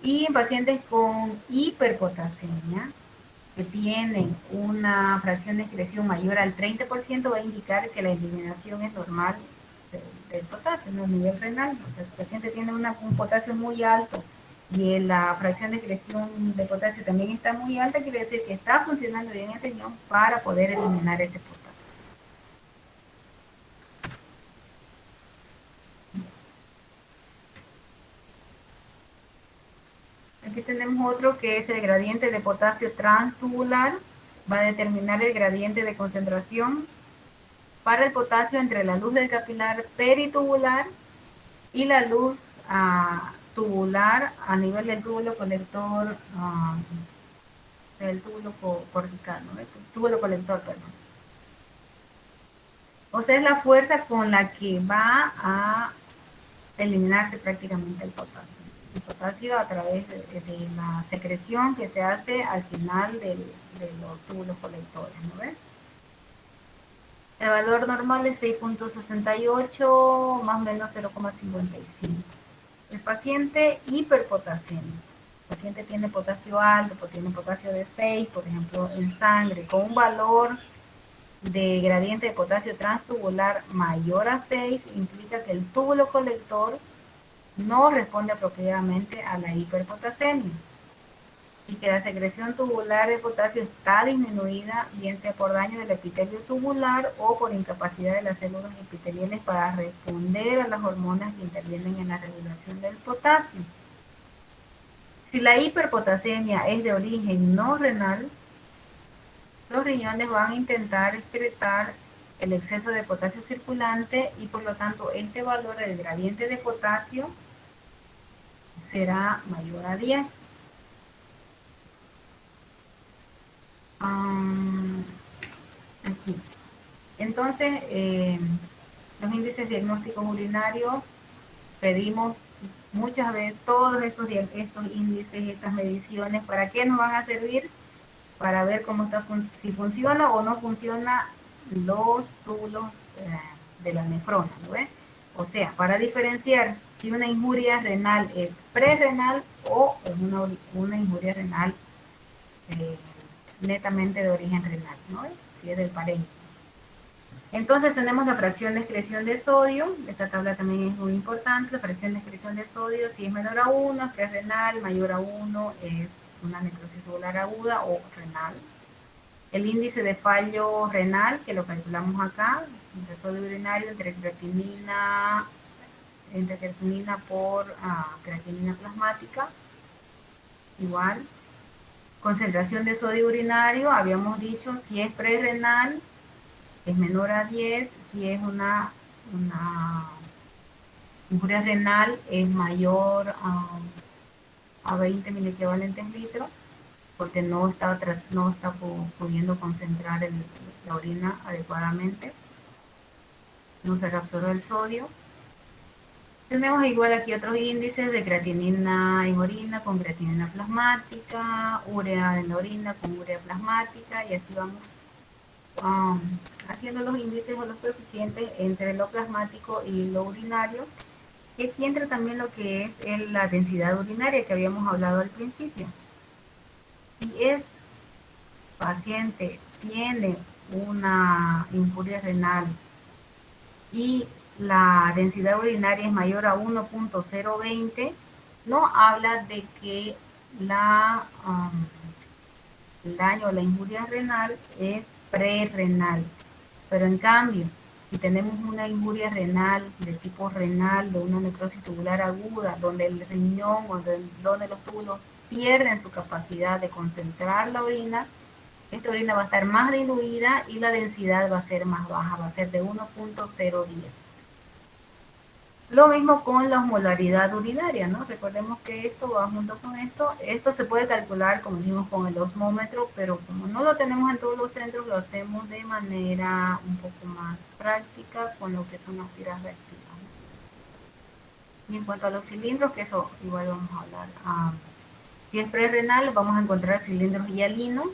C: Y en pacientes con hiperpotasemia, que tienen una fracción de excreción mayor al 30%, va a indicar que la eliminación es normal del potasio, no a nivel renal. O sea, si el paciente tiene un potasio muy alto y la fracción de excreción de potasio también está muy alta, quiere decir que está funcionando bien el riñón para poder eliminar ese potasio. Aquí tenemos otro que es el gradiente de potasio transtubular. Va a determinar el gradiente de concentración para el potasio entre la luz del capilar peritubular y la luz tubular a nivel del túbulo colector, del túbulo cortical, ¿no? El túbulo colector, perdón. O sea, es la fuerza con la que va a eliminarse prácticamente el potasio. El potasio a través de la secreción que se hace al final de los túbulos colectores, ¿no ves? El valor normal es 6.68, más o menos 0,55. El paciente hiperpotasémico. El paciente tiene potasio alto, tiene potasio de 6, por ejemplo, en sangre, con un valor de gradiente de potasio transtubular mayor a 6, implica que el túbulo colector no responde apropiadamente a la hiperpotasemia y que la secreción tubular de potasio está disminuida, bien sea por daño del epitelio tubular o por incapacidad de las células epiteliales para responder a las hormonas que intervienen en la regulación del potasio. Si la hiperpotasemia es de origen no renal, los riñones van a intentar excretar el exceso de potasio circulante y por lo tanto este valor del gradiente de potasio será mayor a 10. Aquí. Entonces, los índices diagnósticos urinarios, pedimos muchas veces todos estos índices, estas mediciones, ¿para qué nos van a servir? Para ver cómo está, si funciona o no funciona los túbulos de la nefrona, ¿no ves? O sea, para diferenciar si una injuria renal es prerrenal o es una injuria renal netamente de origen renal, ¿no? Si es del parénquima. Entonces tenemos la fracción de excreción de sodio, esta tabla también es muy importante, la fracción de excreción de sodio, si es menor a 1, es prerrenal, mayor a 1 es una necrosis tubular aguda o renal. El índice de fallo renal, que lo calculamos acá, entre sodio urinario, entre creatinina por creatinina plasmática, igual. Concentración de sodio urinario, habíamos dicho, si es prerrenal, es menor a 10, si es una injuria renal, es mayor a 20 miliequivalentes litros, porque no está pudiendo concentrar la orina adecuadamente, no se reabsorbe el sodio. Tenemos igual aquí otros índices de creatinina en orina con creatinina plasmática, urea en la orina con urea plasmática, y así vamos haciendo los índices o los coeficientes entre lo plasmático y lo urinario. Y aquí entra también lo que es la densidad urinaria que habíamos hablado al principio. Si el paciente tiene una injuria renal y la densidad urinaria es mayor a 1.020, no habla de que el daño o la injuria renal es prerrenal. Pero en cambio, si tenemos una injuria renal de tipo renal, de una necrosis tubular aguda, donde el riñón o donde los túbulos pierden su capacidad de concentrar la orina, esta orina va a estar más diluida y la densidad va a ser más baja, va a ser de 1.010. Lo mismo con la osmolaridad urinaria, ¿no? Recordemos que esto va junto con esto. Esto se puede calcular, como dijimos, con el osmómetro, pero como no lo tenemos en todos los centros, lo hacemos de manera un poco más práctica con lo que son las tiras reactivas, ¿no? Y en cuanto a los cilindros, que eso igual vamos a hablar. Si es prerrenal, vamos a encontrar cilindros hialinos.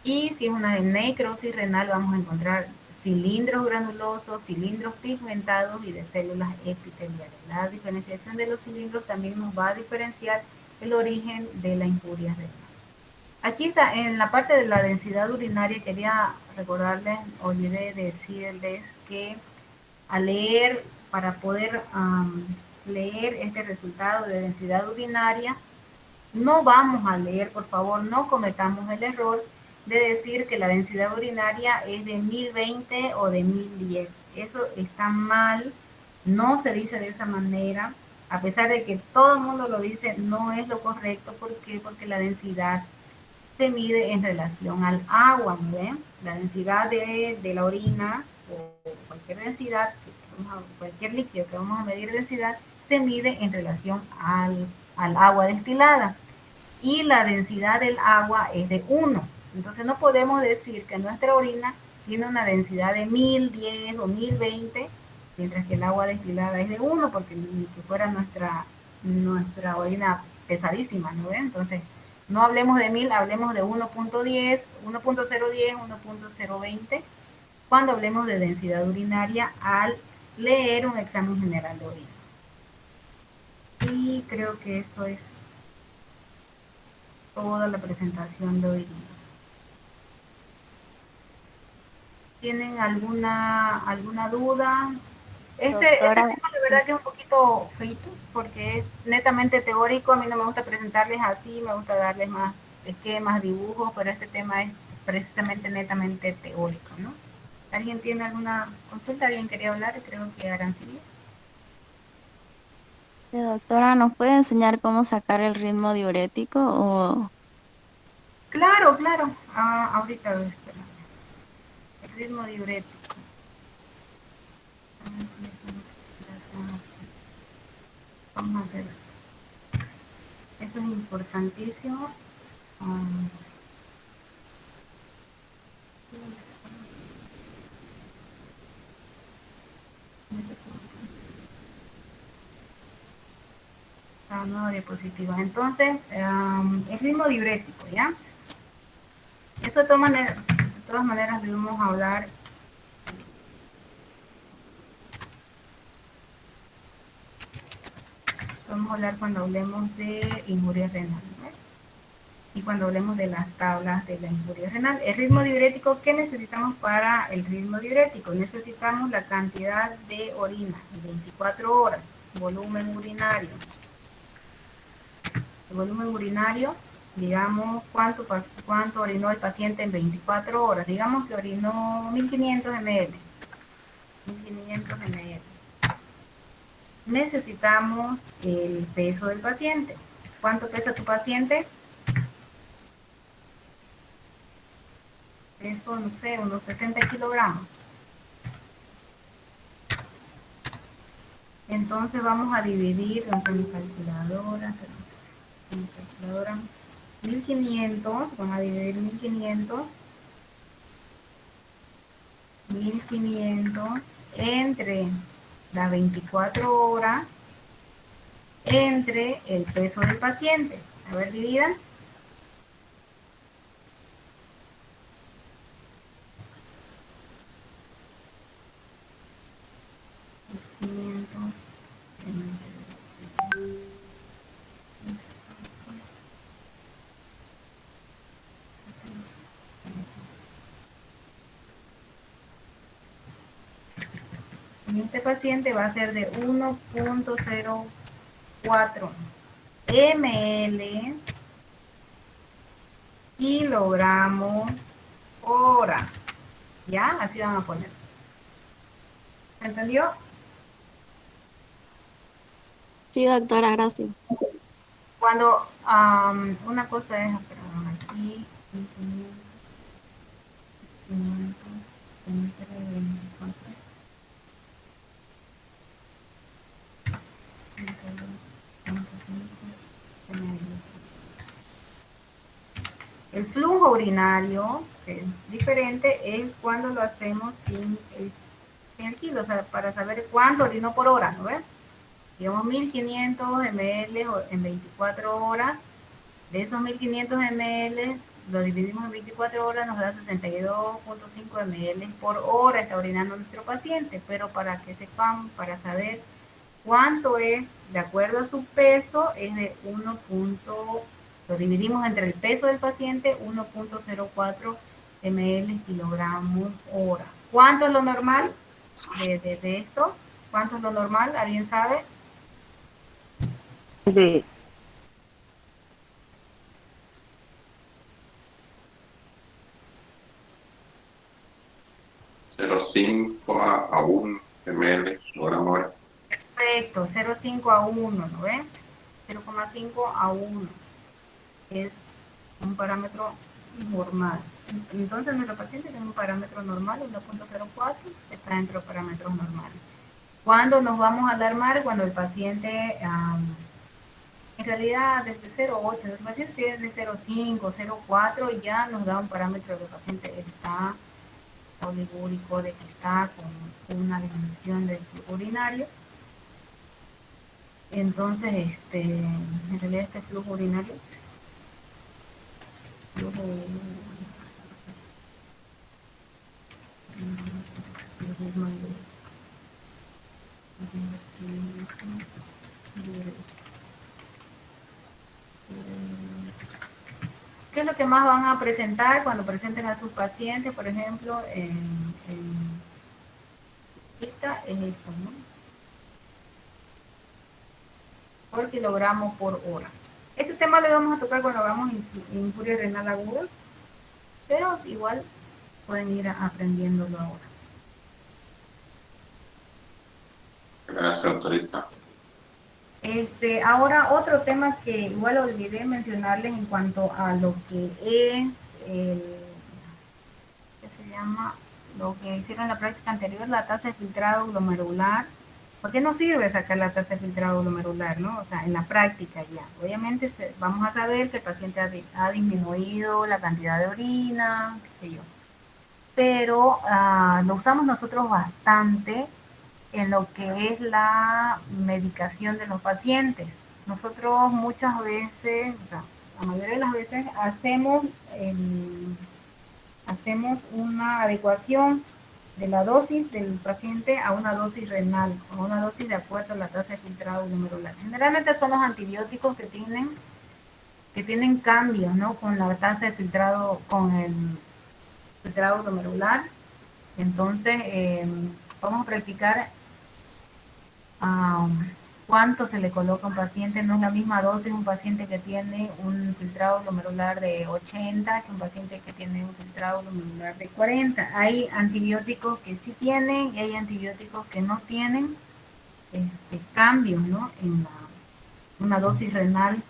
C: Y si es una necrosis renal, vamos a encontrar cilindros granulosos, cilindros pigmentados y de células epiteliales. La diferenciación de los cilindros también nos va a diferenciar el origen de la injuria renal. Aquí está, en la parte de la densidad urinaria, quería recordarles, olvidé decirles que al leer, para poder leer este resultado de densidad urinaria, no vamos a leer, por favor, no cometamos el error de decir que la densidad urinaria es de 1020 o de 1010. Eso está mal, no se dice de esa manera, a pesar de que todo el mundo lo dice, no es lo correcto. ¿Por qué? Porque la densidad se mide en relación al agua, ¿no ven? La densidad de la orina o cualquier densidad, cualquier líquido que vamos a medir densidad, se mide en relación al agua destilada. Y la densidad del agua es de 1. Entonces no podemos decir que nuestra orina tiene una densidad de 1010 o 1020, mientras que el agua destilada es de 1, porque ni que fuera nuestra orina pesadísima, ¿no ven? Entonces no hablemos de 1000, hablemos de 1.10, 1.010, 1.020, cuando hablemos de densidad urinaria al leer un examen general de orina. Y creo que esto es toda la presentación de hoy día. ¿Tienen alguna duda? Este tema de verdad que es un poquito feito porque es netamente teórico. A mí no me gusta presentarles así, me gusta darles más esquemas, dibujos, pero este tema es precisamente netamente teórico, ¿no? ¿Alguien tiene alguna consulta? ¿Alguien quería hablar? Creo que Arancilla.
E: Doctora, ¿nos puede enseñar cómo sacar el ritmo diurético? O...
C: Claro, claro. Ahorita espera. El ritmo diurético. Vamos a ver. Eso es importantísimo. Nueva diapositiva. Entonces, el ritmo diurético, ¿ya? Eso de todas maneras debemos hablar. Vamos a hablar cuando hablemos de injuria renal, ¿no? Y cuando hablemos de las tablas de la injuria renal. El ritmo diurético, ¿qué necesitamos para el ritmo diurético? Necesitamos la cantidad de orina en 24 horas, volumen urinario. El volumen urinario, digamos, cuánto orinó el paciente en 24 horas. Digamos que orinó 1500 ml. 1500 ml. Necesitamos el peso del paciente. ¿Cuánto pesa tu paciente? Peso, no sé, unos 60 kilogramos. Entonces vamos a dividir entre mi calculadora. 1500, vamos a dividir 1500 entre las 24 horas entre el peso del paciente. A ver, dividan. 500 en este paciente va a ser de 1.04 ml kilogramos hora. ¿Ya? Así van a poner. ¿Se entendió?
E: Sí, doctora, gracias.
C: Cuando una cosa es, perdón, aquí 500 entre 24. El flujo urinario, que es diferente, es cuando lo hacemos sin el kilo, o sea, para saber cuánto orinó por hora, ¿no ves? Digamos 1500 ml en 24 horas. De esos 1500 ml, lo dividimos en 24 horas, nos da 62.5 ml por hora está orinando nuestro paciente. Pero para que sepan, para saber cuánto es, de acuerdo a su peso, es de lo dividimos entre el peso del paciente, 1.04 ml kilogramos hora. ¿Cuánto es lo normal de esto? ¿Cuánto es lo normal? ¿Alguien sabe?
F: De
D: 0,5 a 1 ml kilogramo hora.
C: Perfecto, 0,5 a 1, ¿no ven? 0,5 a 1 es un parámetro normal. Entonces nuestro paciente tiene un parámetro normal, 1.04, está dentro de parámetros normales. ¿Cuándo nos vamos a alarmar? Cuando el paciente, en realidad desde 0,8, el paciente tiene 0,5, 0,4 y ya nos da un parámetro de que el paciente está oligúrico, de que está con una disminución del flujo urinario. Entonces, en realidad este flujo urinario, ritmo diurético. ¿Qué es lo que más van a presentar cuando presenten a sus pacientes? Por ejemplo, esta es esto, ¿no? Por kilogramo por hora. Este tema lo vamos a tocar cuando hagamos infuria renal aguda, pero igual pueden ir aprendiéndolo ahora.
D: Gracias, doctorita.
C: Ahora otro tema que igual olvidé mencionarles en cuanto a lo que es ¿qué se llama? Lo que hicieron en la práctica anterior, la tasa de filtrado glomerular. ¿Por qué no sirve sacar la tasa de filtrado glomerular, no? O sea, en la práctica ya. Obviamente vamos a saber que el paciente ha disminuido la cantidad de orina, qué sé yo. Pero lo usamos nosotros bastante en lo que es la medicación de los pacientes. Nosotros muchas veces, o sea, la mayoría de las veces hacemos una adecuación de la dosis del paciente a una dosis renal, a una dosis de acuerdo a la tasa de filtrado glomerular. Generalmente son los antibióticos que tienen cambios, ¿no? Con la tasa de filtrado, con el filtrado glomerular. Entonces, vamos a practicar cuánto se le coloca a un paciente. No es la misma dosis un paciente que tiene un filtrado glomerular de 80 que un paciente que tiene un filtrado glomerular de 40. Hay antibióticos que sí tienen y hay antibióticos que no tienen cambios, ¿no? En una dosis renal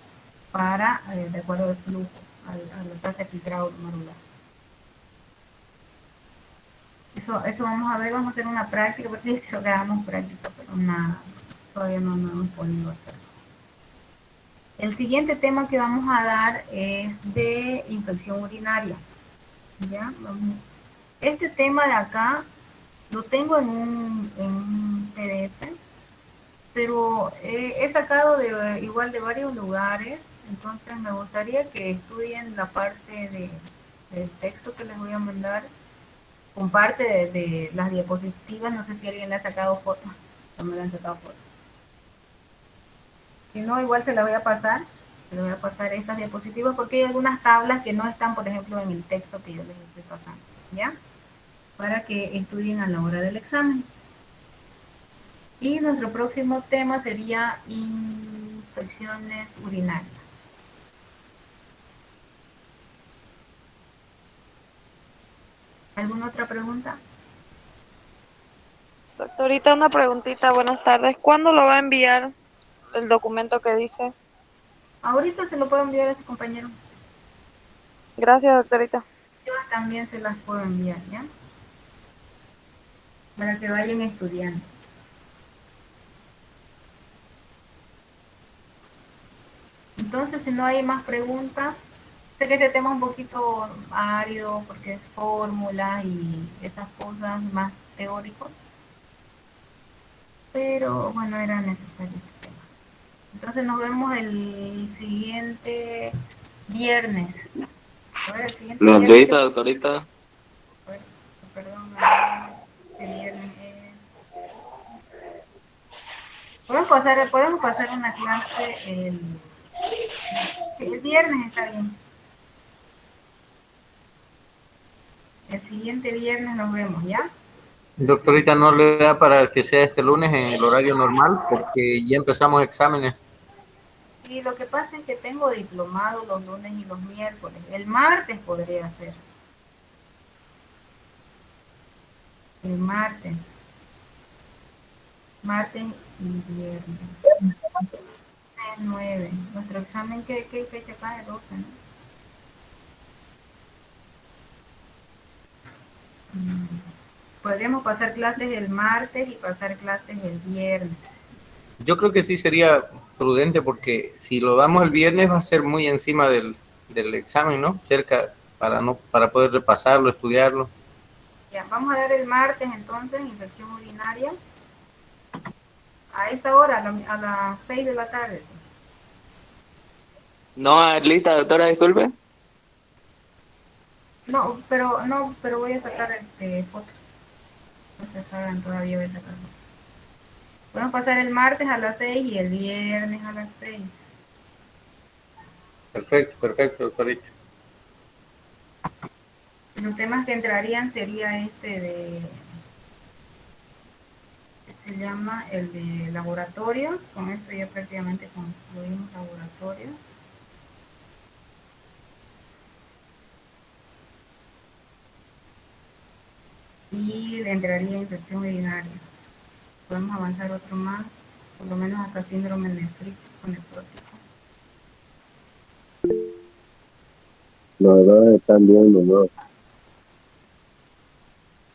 C: para, de acuerdo al flujo, a la tasa de filtrado glomerular. Eso vamos a ver, vamos a hacer una práctica, pues sí, creo que hagamos práctica, pero todavía no hemos podido hacer. El siguiente tema que vamos a dar es de infección urinaria. ¿Ya? Este tema de acá lo tengo en un PDF, pero he sacado igual de varios lugares, entonces me gustaría que estudien la parte del texto que les voy a mandar, con parte de las diapositivas. No sé si alguien le ha sacado fotos, no me le han sacado fotos. Si no, igual se la voy a pasar estas diapositivas porque hay algunas tablas que no están, por ejemplo, en el texto que yo les estoy pasando, ¿ya? Para que estudien a la hora del examen. Y nuestro próximo tema sería infecciones urinarias. ¿Alguna otra pregunta?
G: Doctorita, una preguntita, buenas tardes. ¿Cuándo lo va a enviar el documento que dice?
C: Ahorita se lo puedo enviar a su compañero.
G: Gracias, doctorita.
C: Yo también se las puedo enviar, ¿ya? Para que vayan estudiando. Entonces, si no hay más preguntas, sé que este tema es un poquito árido porque es fórmula y esas cosas más teóricos, pero bueno, era necesario este tema. Entonces nos vemos el siguiente viernes. A ver, el siguiente viernes.
A: Doctorita.
C: Perdón, el viernes es... Podemos pasar una clase el viernes, está bien. El siguiente viernes nos vemos, ¿ya?
A: Doctorita, ¿no le da para que sea este lunes en el horario normal? Porque ya empezamos exámenes.
C: Y lo que pasa es que tengo diplomado los lunes y los miércoles. El martes podría ser. El martes. Martes y viernes. 9. Nuestro examen, ¿qué fecha cae? 12, ¿no? Podríamos pasar clases el martes y pasar clases el viernes.
A: Yo creo que sí sería prudente porque si lo damos el viernes va a ser muy encima del examen, ¿no? Cerca para poder repasarlo, estudiarlo.
C: Ya, vamos a dar el martes entonces, infección urinaria. A esta hora, a las 6 de la tarde.
A: No, lista, doctora, disculpe.
C: No, pero voy a sacar fotos. se salgan todavía de esa casa. Podemos pasar el martes a las 6 y el viernes a las 6.
A: Perfecto, perfecto, doctorita.
C: Los temas que entrarían sería se llama el de laboratorios. Con esto ya prácticamente concluimos laboratorios. Y entraría infección urinaria. Podemos avanzar otro más, por lo menos hasta síndrome nefrótico.
H: Los dos están bien, ¿no?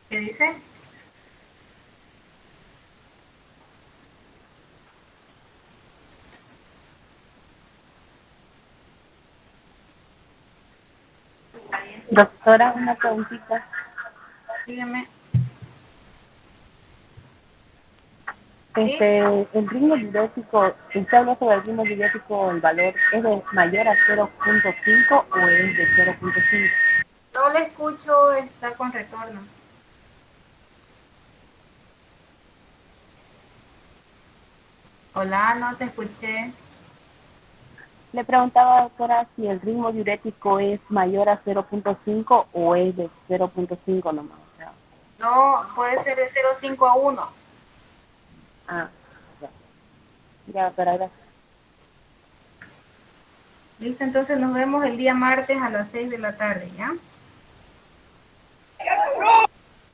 C: ¿Qué dice?
I: Doctora, una preguntita.
C: Dígame.
I: El ritmo diurético, usted habló sobre el ritmo diurético, el valor es de mayor a 0.5 o es de 0.5.
C: No le escucho, está con retorno. Hola, no te escuché.
I: Le preguntaba, doctora, si el ritmo diurético es mayor a 0.5 o es de 0.5 nomás. O sea,
C: No, puede ser de 0,5 a 1.
I: ya. Ya, doctora, gracias.
C: Listo, entonces nos vemos el día martes a las 6 de la tarde, ¿ya?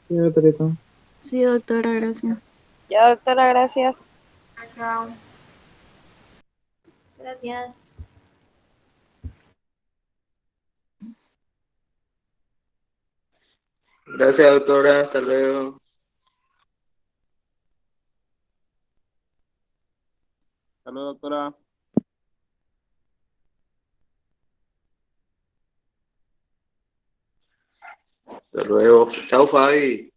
F: Sí, doctorita.
E: Sí, doctora, gracias.
G: Ya, doctora, gracias.
C: Chao.
J: Gracias.
A: Gracias, doctora. Hasta luego.
K: Hasta luego, doctora.
A: Hasta luego. Chao, Fabi.